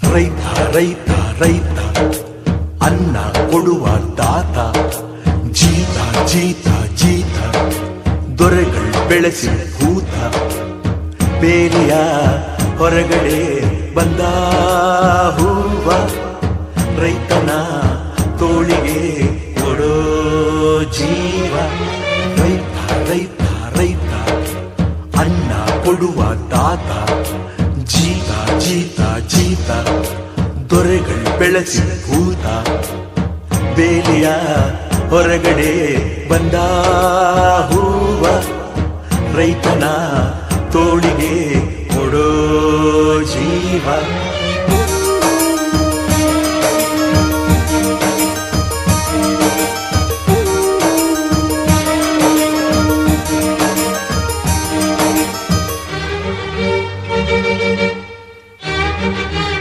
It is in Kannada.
ರೈತ ರೈತ ರೈತ ಅನ್ನ ಕೊಡುವ ದಾತ, ಜೀತ ಜೀತ ಜೀತ ದೊರೆಗಳು ಬೆಳೆಸಿ ಭೂತ, ಬೇಲಿಯ ಹೊರಗಡೆ ಬಂದ ಹೂವ, ರೈತನ ತೋಳಿಗೆ ಕೊಡೋ ಜೀವ. ರೈತ ರೈತ ರೈತ ಅನ್ನ ಕೊಡುವ ದಾತ, ಜೀತ ಜೀತ ಜೀತ ದೊರೆಗಳು ಬೆಳೆಸಿ ಭೂತ, ಬೇಲಿಯ ಹೊರಗಡೆ ಬಂದ ಹೂವ, ರೈತನ ತೋಳಿಗೆ ಕೊಡೋ ಜೀವ.